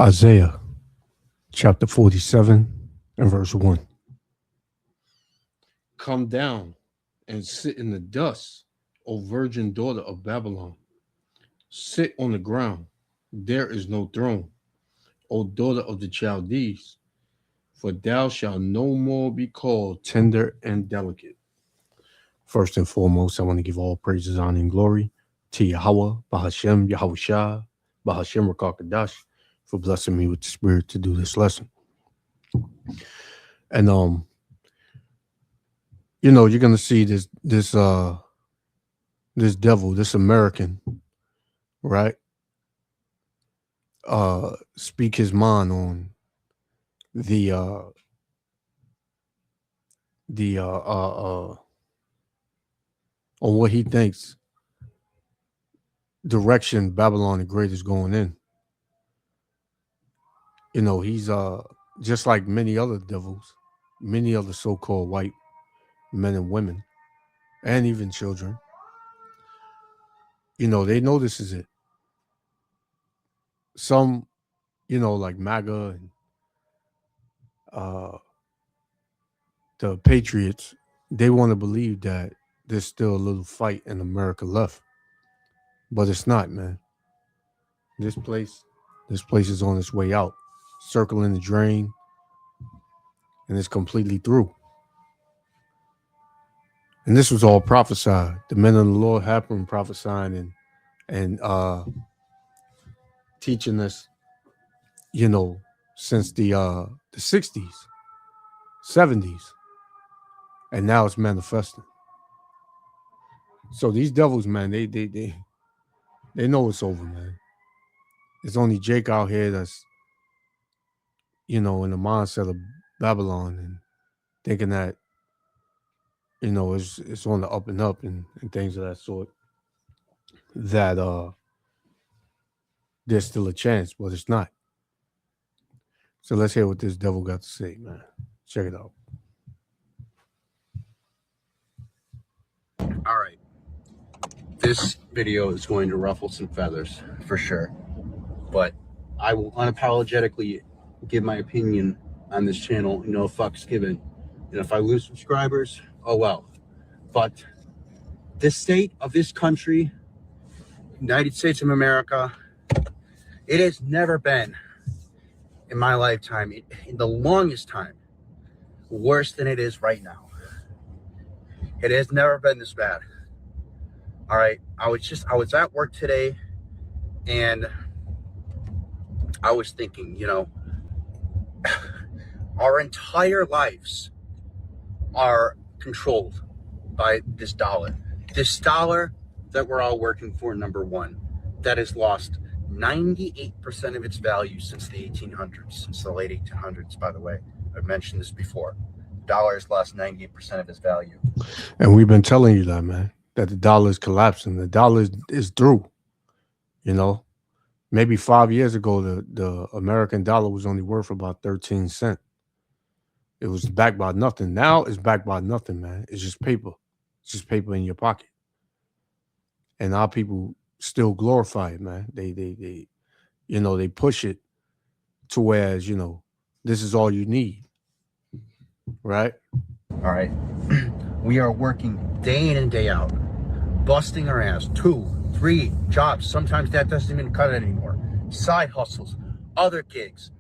Isaiah chapter 47 and verse 1. Come down and sit in the dust, O virgin daughter of Babylon. Sit on the ground. There is no throne, O daughter of the Chaldees, for thou shalt no more be called tender and delicate. First and foremost, I want to give all praises, honor, and glory to Yahweh, Bahashem, Yahushua, Bahashem Rakakadash, for blessing me with the spirit to do this lesson. And you're gonna see this devil, this American, right? Speak his mind on the on what he thinks direction Babylon the Great is going in. He's just like many other devils, many other so-called white men and women, and even children. They know this is it. Some, like MAGA and the Patriots, they want to believe that there's still a little fight in America left. But it's not, man. This place is on its way out, circling the drain, and it's completely through. And this was all prophesied. The men of the Lord have been prophesying and teaching us, since the 60s, 70s, and now it's manifesting. So these devils, man, they know it's over, man. It's only Jake out here that's, in the mindset of Babylon and thinking that, it's on the up and up and things of that sort. That there's still a chance, but it's not. So let's hear what this devil got to say, man. Check it out. All right. This video is going to ruffle some feathers for sure, but I will unapologetically give my opinion on this channel. No fucks given. And if I lose subscribers, oh well. But this state of this country, United States of America, it has never been in my lifetime, in the longest time, worse than it is right now. It has never been this bad. All right, I was at work today, and I was thinking, our entire lives are controlled by this dollar. This dollar that we're all working for, number one, that has lost 98% of its value since the 1800s, since the late 1800s, by the way. I've mentioned this before. The dollar has lost 98% of its value. And we've been telling you that, man, that the dollar is collapsing. The dollar is through. Maybe 5 years ago, the American dollar was only worth about 13 cents. It was backed by nothing. Now it's backed by nothing, man. It's just paper. It's just paper in your pocket. And our people still glorify it, man. They push it to whereas, this is all you need. Right? All right. We are working day in and day out, busting our ass, 2, 3 jobs. Sometimes that doesn't even cut it anymore. Side hustles, other gigs,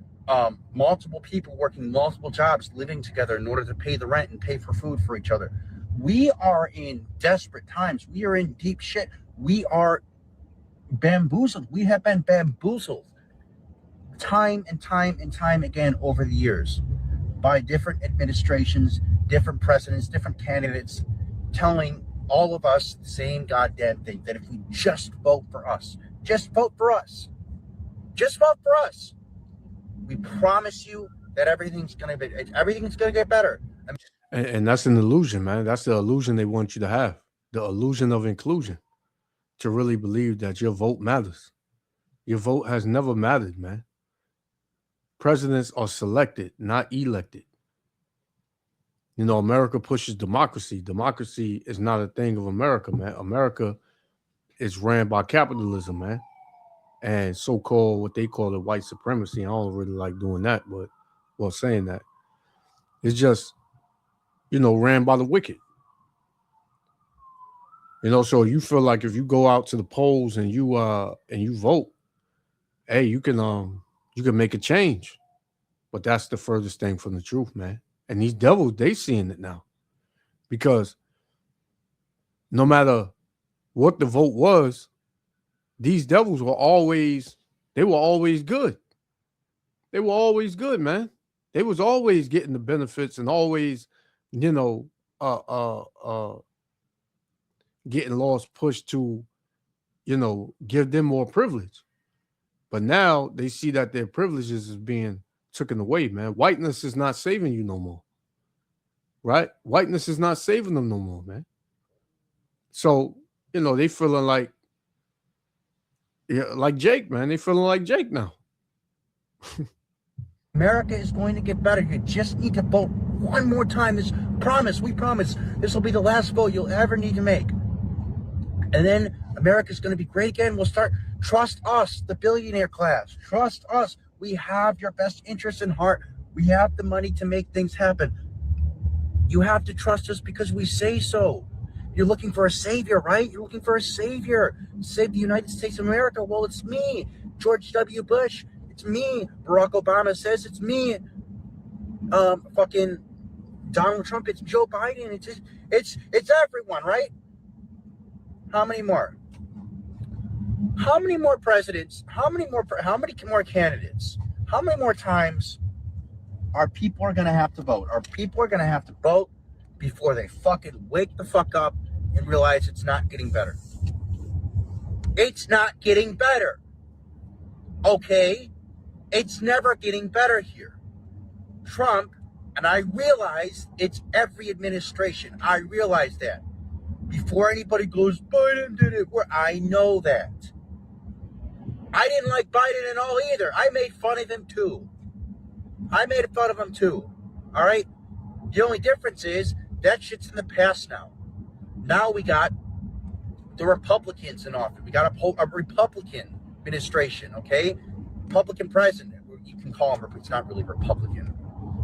multiple people working multiple jobs, living together in order to pay the rent and pay for food for each other. We are in desperate times. We are in deep shit. We are bamboozled. We have been bamboozled time and time and time again over the years by different administrations, different presidents, different candidates, telling all of us the same goddamn thing, that if we just vote for us, just vote for us, just vote for us, we promise you that everything's gonna get better. And that's an illusion, man. That's the illusion they want you to have. The illusion of inclusion. To really believe that your vote matters. Your vote has never mattered, man. Presidents are selected, not elected. America pushes democracy. Democracy is not a thing of America, man. America is ran by capitalism, man. and so-called what they call it white supremacy. I don't really like doing that, but well, saying that it's just ran by the wicked. So you feel like if you go out to the polls and you vote, hey, you can make a change. But that's the furthest thing from the truth, man. And these devils, they seeing it now. Because no matter what the vote was, these devils were always good. They were always good, man. They was always getting the benefits and always, getting laws pushed to, give them more privilege. But now they see that their privileges is being taken away, man. Whiteness is not saving you no more. Right? Whiteness is not saving them no more, man. So, they feeling like Jake, man. They feeling like Jake now. America is going to get better. You just need to vote one more time. We promise. This will be the last vote you'll ever need to make. And then America's going to be great again. We'll start. Trust us, the billionaire class. Trust us. We have your best interests in heart. We have the money to make things happen. You have to trust us because we say so. You're looking for a savior, right? You're looking for a savior. Save the United States of America. Well, it's me, George W. Bush. It's me. Barack Obama says it's me. Fucking Donald Trump. It's Joe Biden. It's everyone, right? How many more? How many more presidents? How many more candidates? How many more times are people going to have to vote? Are people going to have to vote before they fucking wake the fuck up and realize it's not getting better? It's not getting better. Okay? It's never getting better here. Trump, and I realize it's every administration. I realize that. Before anybody goes, Biden did it. I know that. I didn't like Biden at all either. I made fun of him too. All right? The only difference is that shit's in the past now. Now we got the Republicans in office. We got a Republican administration, okay? Republican president. You can call him, it's not really Republican.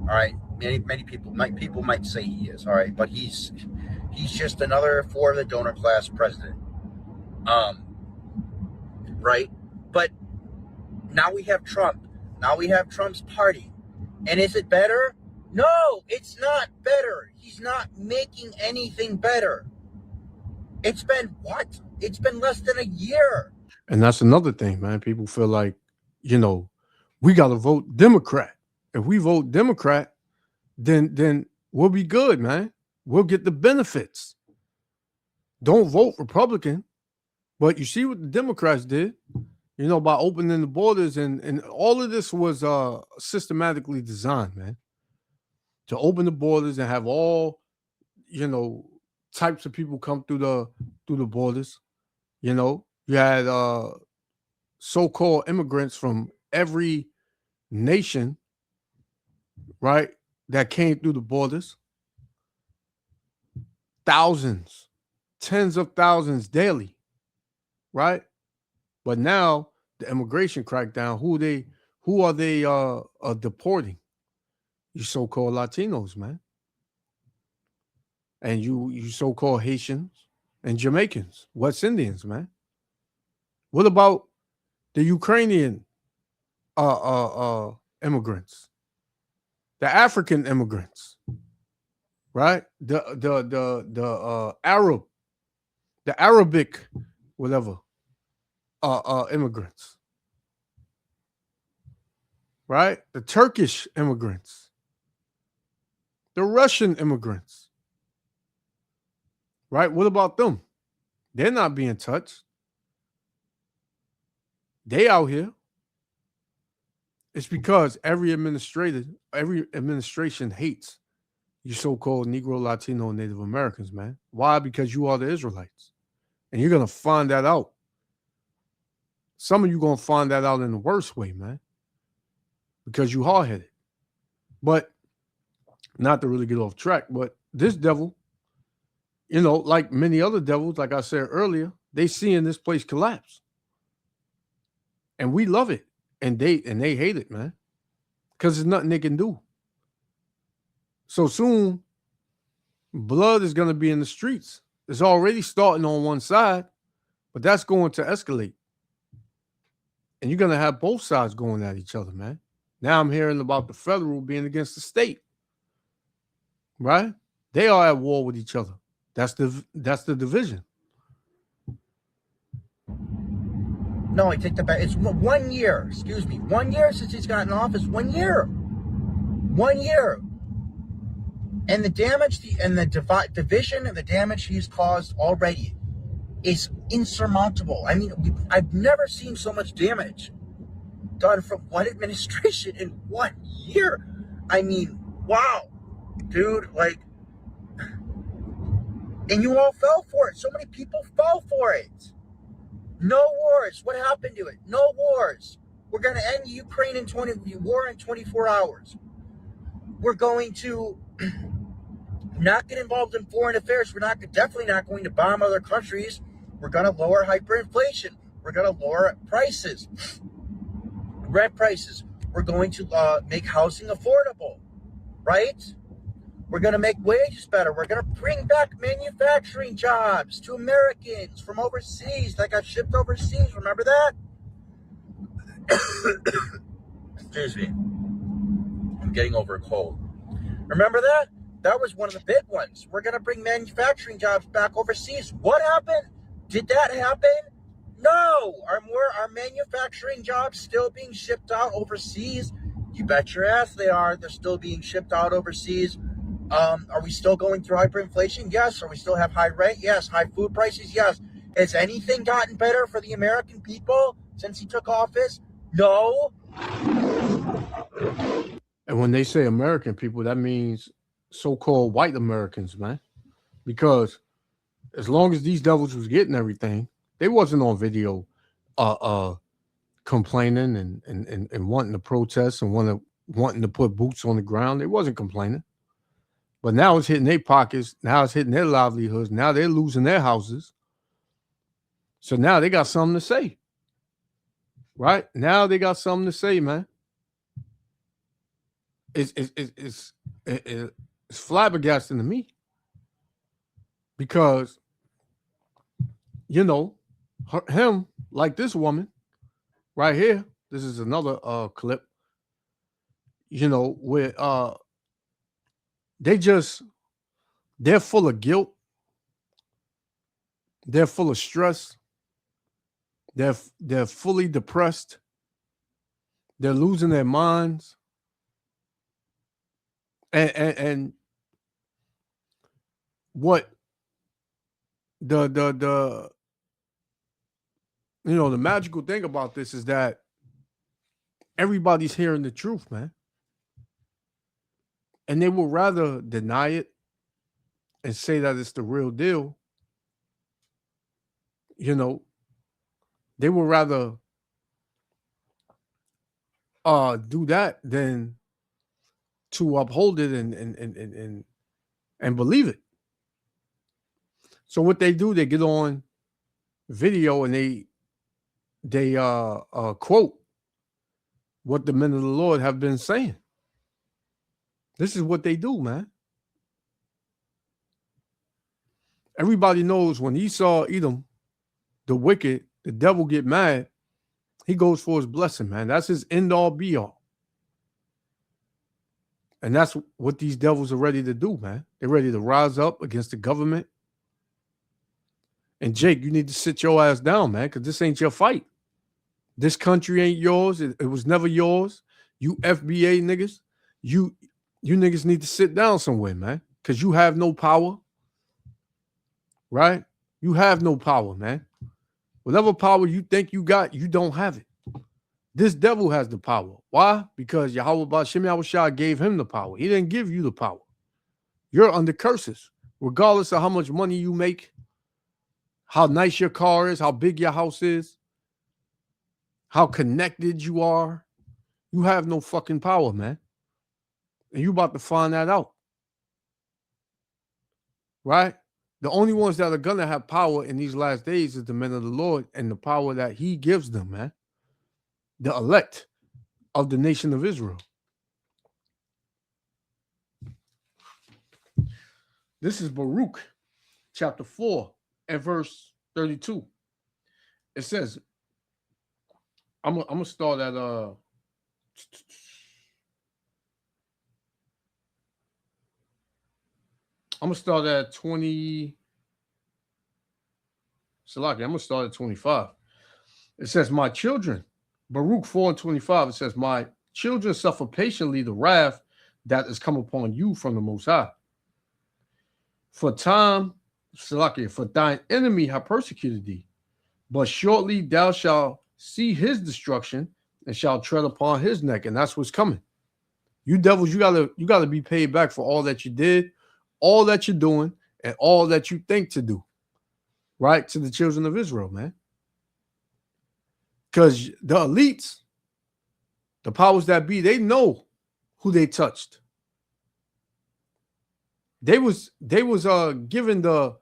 All right? Many people might say he is, all right? But he's just another for the donor class president. Right? But now we have Trump. Now we have Trump's party. And is it better? No, it's not better. He's not making anything better. It's been what? It's been less than a year. And that's another thing, man. People feel like, we got to vote Democrat. If we vote Democrat, then we'll be good, man. We'll get the benefits. Don't vote Republican. But you see what the Democrats did, by opening the borders, and all of this was systematically designed, man, to open the borders and have all, types of people come through the borders. You had so-called immigrants from every nation, right, that came through the borders. Thousands, tens of thousands daily. Right? But now the immigration crackdown, who are they deporting? You so-called Latinos, man. And you so-called Haitians and Jamaicans, West Indians, man. What about the Ukrainian immigrants? The African immigrants, right? The Arabic, whatever. Immigrants, right? The Turkish immigrants, the Russian immigrants, right? What about them? They're not being touched. They out here. It's because every administration hates you so-called Negro, Latino, and Native Americans, man. Why? Because you are the Israelites. And you're going to find that out. Some of you going to find that out in the worst way, man, because you hard-headed. But not to really get off track, but this devil, like many other devils, like I said earlier, they seeing this place collapse. And we love it. And they hate it, man. Because there's nothing they can do. So soon, blood is going to be in the streets. It's already starting on one side, but that's going to escalate. And you're going to have both sides going at each other, man. Now I'm hearing about the federal being against the state, right? They are at war with each other. That's the division. No, I take that back. It's 1 year. Excuse me. 1 year since he's gotten office. 1 year. 1 year. And the damage, and the division and the damage he's caused already is insurmountable. I mean, I've never seen so much damage done from one administration in 1 year. I mean, wow, dude, like, and you all fell for it. So many people fell for it. No wars. What happened to it? No wars. We're going to end the Ukraine war in 24 hours. We're going to not get involved in foreign affairs. We're definitely not going to bomb other countries. We're going to lower hyperinflation. We're going to lower prices, rent prices. We're going to make housing affordable, right? We're going to make wages better. We're going to bring back manufacturing jobs to Americans from overseas that got shipped overseas. Remember that? Excuse me. I'm getting over a cold. Remember that? That was one of the big ones. We're going to bring manufacturing jobs back overseas. What happened? Did that happen? No. Are manufacturing jobs still being shipped out overseas? You bet your ass they are. They're still being shipped out overseas. Are we still going through hyperinflation? Yes. Are we still have high rent? Yes. High food prices? Yes. Has anything gotten better for the American people since he took office? No. And when they say American people, that means so-called white Americans, man. Because as long as these devils was getting everything, they wasn't on video complaining and wanting to protest and wanting to put boots on the ground. They wasn't complaining. But now it's hitting their pockets. Now it's hitting their livelihoods. Now they're losing their houses. So now they got something to say. Right? Now they got something to say, man. It's flabbergasting to me. Because, you know, him, like this woman right here, this is another clip, you know, where they're full of guilt. They're full of stress. They're fully depressed. They're losing their minds. And what the magical thing about this is that everybody's hearing the truth, man. And they will rather deny it and say that it's the real deal. You know, they would rather do that than to uphold it and believe it. So what they do, they get on video and they quote what the men of the Lord have been saying. This is what they do, man. Everybody knows when Esau, Edom, the wicked, the devil get mad, he goes for his blessing, man. That's his end all be all. And that's what these devils are ready to do, man. They're ready to rise up against the government. And Jake, you need to sit your ass down, man, because this ain't your fight. This country ain't yours. It was never yours. You FBA niggas, you niggas need to sit down somewhere, man, because you have no power, right? You have no power, man. Whatever power you think you got, you don't have it. This devil has the power. Why? Because Yahweh Ba'Shem Yahushua gave him the power. He didn't give you the power. You're under curses, regardless of how much money you make, how nice your car is, how big your house is, how connected you are. You have no fucking power, man. And you about to find that out. Right? The only ones that are going to have power in these last days is the men of the Lord and the power that he gives them, man. the elect of the nation of Israel. This is Baruch chapter 4 and verse 32. It says, I'm gonna start at I'm gonna start at 20. Salaki, I'm gonna start at 25. It says, my children, Baruch 4 and 25, it says, my children suffer patiently the wrath that is come upon you from the Most High. For time, Salaki, for thine enemy have persecuted thee, but shortly thou shalt see his destruction and shalt tread upon his neck, and that's what's coming. You devils, you gotta be paid back for all that you did, all that you're doing, and all that you think to do, right? To the children of Israel, man. Because the elites, the powers that be, they know who they touched. They was given the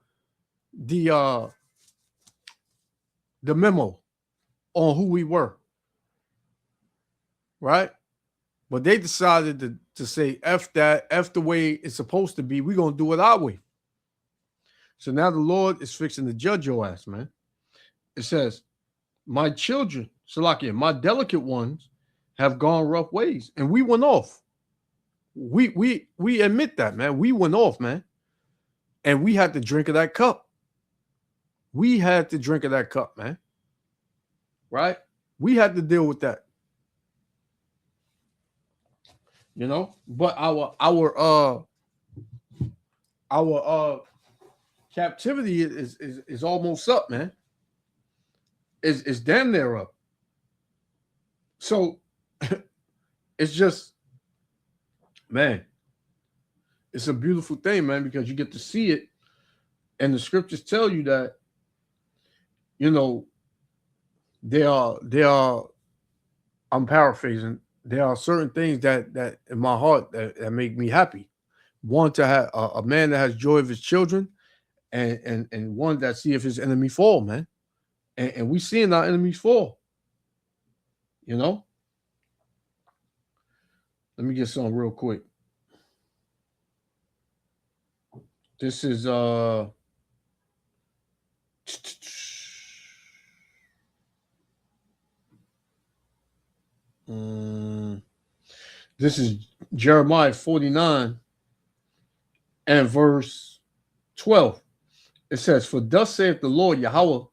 memo on who we were, right? But they decided to say F that, F the way it's supposed to be. We're gonna do it our way. So now the Lord is fixing to judge your ass, man. It says, my children, Salakia, my delicate ones have gone rough ways, and we went off. We admit that, man. We went off, man. And we had to drink of that cup. We had to drink of that cup, man. Right? We had to deal with that. You know, but our captivity is almost up, man. Is damn near up. So it's just, man, it's a beautiful thing, man, because you get to see it, and the scriptures tell you that, you know, there are, I'm paraphrasing, there are certain things that in my heart that make me happy. One, to have a man that has joy of his children, and one that see if his enemy fall, man. And we seeing our enemies fall. You know? Let me get something real quick. This is this is Jeremiah 49 and verse 12. It says, for thus saith the Lord Yahweh,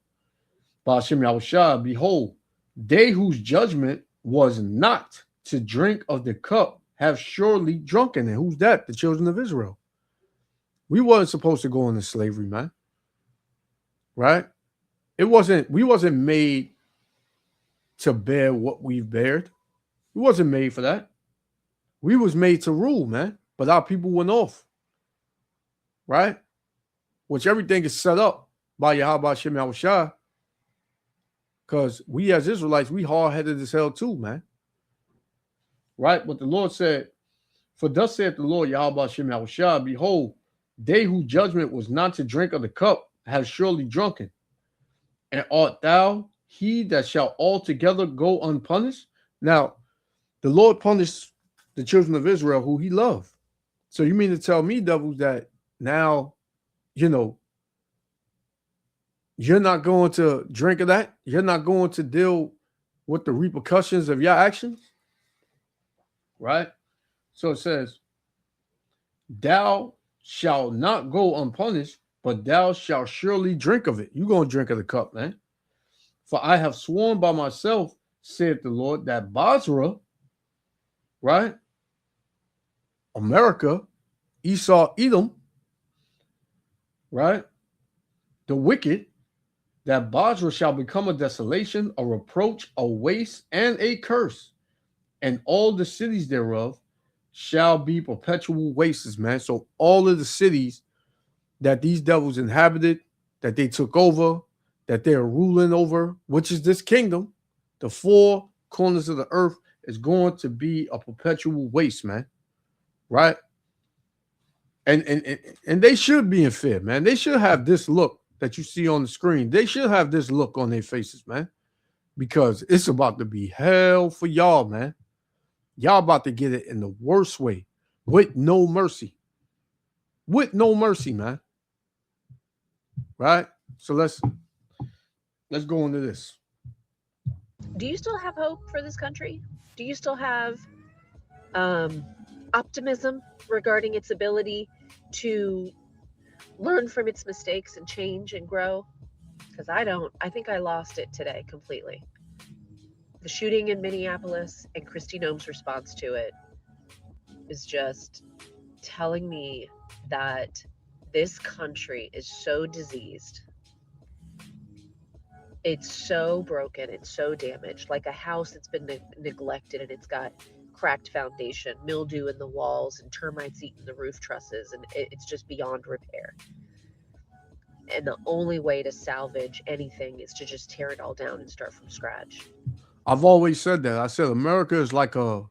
Ba'ashem Yahushua, behold, they whose judgment was not to drink of the cup have surely drunken it. Who's that? The children of Israel. We weren't supposed to go into slavery, man. Right? We wasn't made to bear what we've bared. We wasn't made for that. We was made to rule, man. But our people went off. Right? Which everything is set up by Yahweh Shem Yahushua. Because we as Israelites, we hard-headed as hell too, man. Right? But the Lord said, for thus saith the Lord Yahweh Shem Yahushua, behold, they whose judgment was not to drink of the cup have surely drunken. And art thou he that shall altogether go unpunished? Now, the Lord punished the children of Israel who he loved. So you mean to tell me, devils, that now, you know, you're not going to drink of that? You're not going to deal with the repercussions of your actions? Right? So it says, thou shalt not go unpunished, but thou shalt surely drink of it. You're going to drink of the cup, man. For I have sworn by myself, saith the Lord, that Basra, right? America, Esau, Edom, right? The wicked, that Basra shall become a desolation, a reproach, a waste, and a curse. And all the cities thereof shall be perpetual wastes, man. So all of the cities that these devils inhabited, that they took over, that they're ruling over, which is this kingdom, the four corners of the earth, is going to be a perpetual waste, man. Right? And they should be in fear, man. They should have this look that you see on the screen. They should have this look on their faces, man. because it's about to be hell for y'all, man. Y'all about to get it in the worst way with no mercy. With no mercy, man. Right? So let's go into this. Do you still have hope for this country? Do you still have optimism regarding its ability to learn from its mistakes and change and grow? Because I don't. I think I lost it today completely. The shooting in Minneapolis and Kristi Noem's response to it is just telling me that this country is so diseased. It's so broken. It's so damaged, like a house that's been neglected, and it's got cracked foundation, mildew in the walls, and termites eating the roof trusses, and it's just beyond repair. And the only way to salvage anything is to just tear it all down and start from scratch. I've always said that. I said America is like an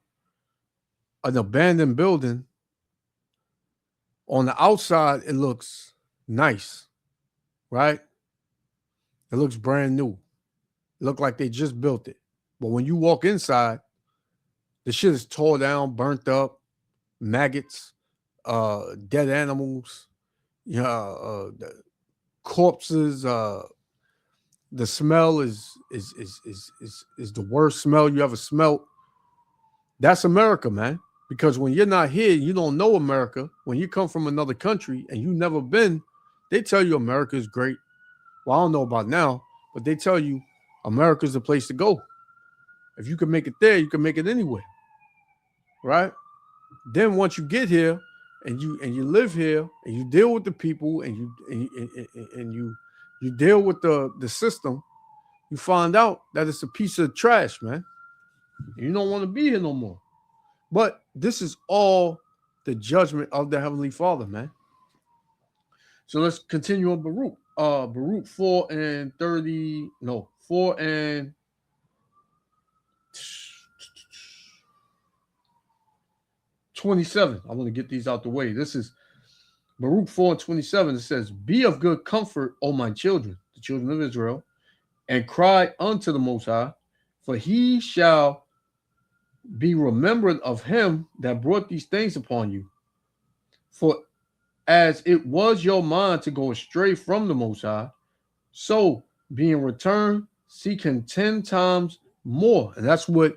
abandoned building. On the outside, it looks nice, right? It looks brand new. It looks like they just built it. But when you walk inside, the shit is tore down, burnt up, maggots, dead animals, corpses. The smell is the worst smell you ever smelled. That's America, man. Because when you're not here, you don't know America. When you come from another country and you've never been, they tell you America is great. Well, I don't know about now, but they tell you America is the place to go. If you can make it there, you can make it anywhere, right? Then once you get here and you live here and you deal with the people and you deal with the system, you find out that it's a piece of trash, man. You don't want to be here no more. But this is all the judgment of the Heavenly Father, man. So let's continue on Baruch. Baruch 4 and 30. No, 4 and 27. I want to get these out the way. This is Baruch 4 and 27. It says, "Be of good comfort, O my children, the children of Israel, and cry unto the Most High, for he shall be remembered of him that brought these things upon you. For as it was your mind to go astray from the Most High, so being returned, seeking 10 times more." And that's what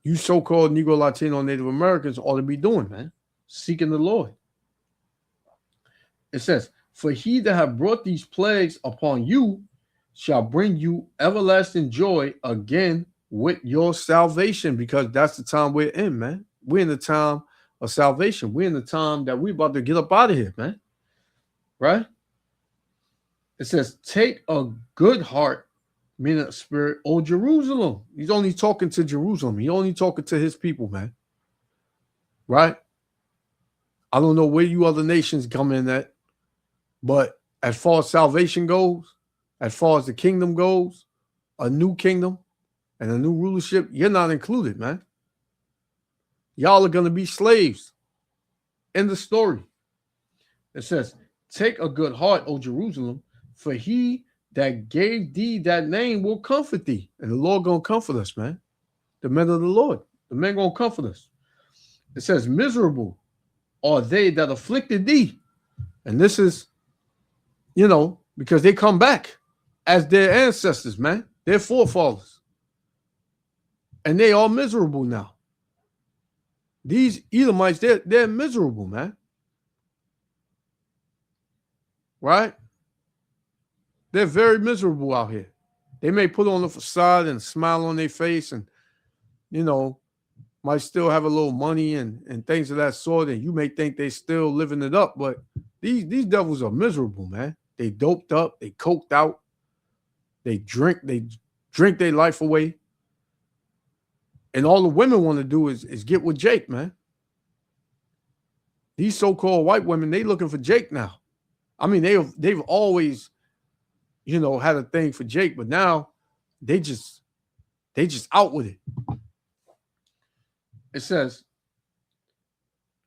you so-called Negro, Latino, Native Americans ought to be doing, man. Seeking the Lord. It says, "For he that hath brought these plagues upon you shall bring you everlasting joy again with your salvation," because that's the time we're in, man. We're in the time of salvation. We're in the time that we're about to get up out of here, man. Right? It says, "Take a good heart, meaning spirit, O Jerusalem." He's only talking to Jerusalem. He's only talking to his people, man. Right? I don't know where you other nations come in at, but as far as salvation goes, as far as the kingdom goes, a new kingdom and a new rulership, you're not included, man. Y'all are going to be slaves. In the story, it says, "Take a good heart, O Jerusalem, for he that gave thee that name will comfort thee." And the Lord going to comfort us, man. The men of the Lord. The men going to comfort us. It says, "Miserable are they that afflicted thee." And this is, because they come back as their ancestors, man. Their forefathers. And they are miserable now. These Edomites, they're miserable, man. Right? They're very miserable out here. They may put on a facade and a smile on their face and, might still have a little money and things of that sort. And you may think they still living it up, but these devils are miserable, man. They doped up, they coked out, they drink their life away. And all the women want to do is get with Jake, man. These so-called white women, they looking for Jake now. I mean, they've always, had a thing for Jake, but now they just out with it. It says,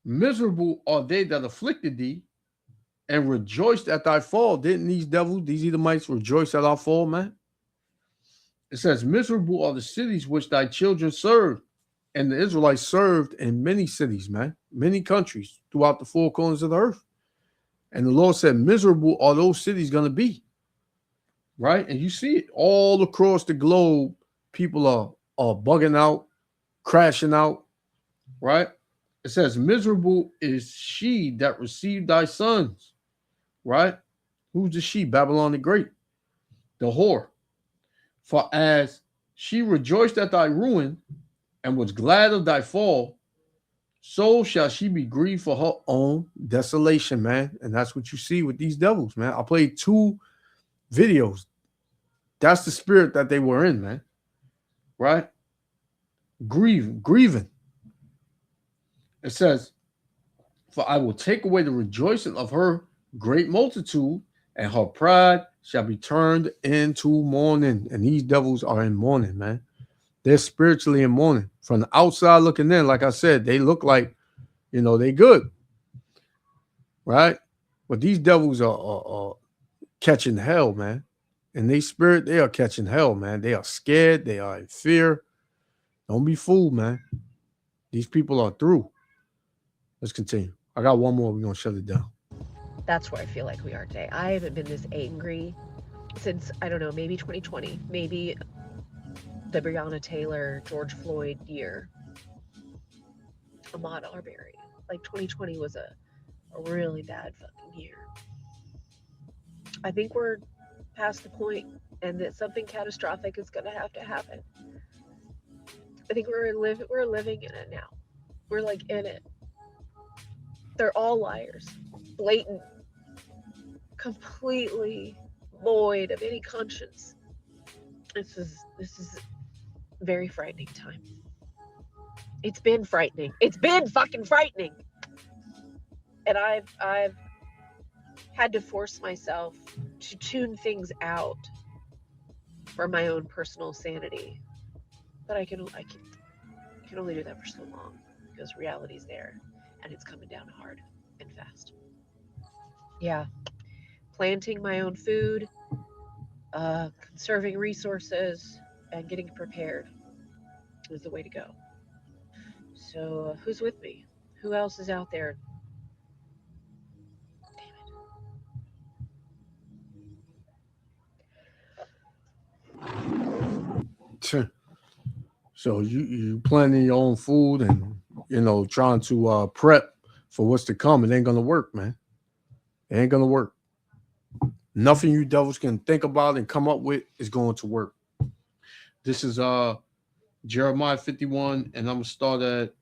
"Miserable are they that afflicted thee, and rejoiced at thy fall." Didn't these devils, these Edomites, rejoice at our fall, man? It It says, miserable are the cities which thy children served. And the Israelites served in many cities, man, many countries throughout the four corners of the earth. And the Lord said, miserable are those cities going to be. Right? And you see it all across the globe. People are bugging out, crashing out. Right? It says, miserable is she that received thy sons. Right? Who's the she? Babylon the Great, the whore. For as she rejoiced at thy ruin and was glad of thy fall, so shall she be grieved for her own desolation, man. And that's what you see with these devils, man. I played 2 videos. That's the spirit that they were in, man. Right? Grieving. It says, for I will take away the rejoicing of her great multitude, and her pride shall be turned into mourning. And these devils are in mourning, man. They're spiritually in mourning. From the outside looking in, like I said, they look like, they good. Right? But these devils are catching hell, man. In their spirit, they are catching hell, man. They are scared. They are in fear. Don't be fooled, man. These people are through. Let's continue. I got one more. We're going to shut it down. That's where I feel like we are today. I haven't been this angry since, I don't know, maybe 2020, maybe the Breonna Taylor, George Floyd year, Ahmaud Arbery. Like 2020 was a really bad fucking year. I think we're past the point and that something catastrophic is going to have to happen. I think we're living in it now. We're like in it. They're all liars, blatant, completely void of any conscience. This is very frightening time. It's been frightening. It's been fucking frightening. And I've had to force myself to tune things out for my own personal sanity. But I can only do that for so long because reality's there and it's coming down hard and fast. Yeah. Planting my own food, conserving resources, and getting prepared is the way to go. So who's with me? Who else is out there? Damn it. So you planting your own food and trying to prep for what's to come. It ain't gonna work, man. It ain't gonna work. Nothing you devils can think about and come up with is going to work. This is Jeremiah 51, and I'm gonna start at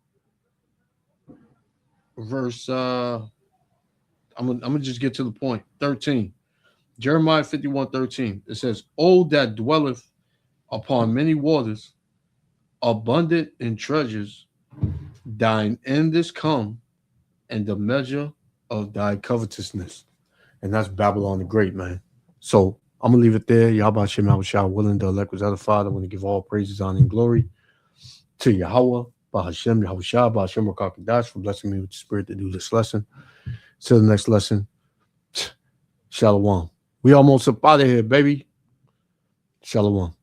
verse I'm gonna just get to the point. 13. Jeremiah 51:13. It says, "O that dwelleth upon many waters, abundant in treasures, thine end is come, and the measure of thy covetousness." And that's Babylon the Great, man. So I'm gonna leave it there. Yahweh Shem Yahushua, willing the elect was other Father. I want to give all praises, honor, and glory to Yahweh, Bahashem, Yahushua, Bahashem Rakakadash, for blessing me with the spirit to do this lesson. Till the next lesson. Shalom. We almost up out of here, baby. Shalom.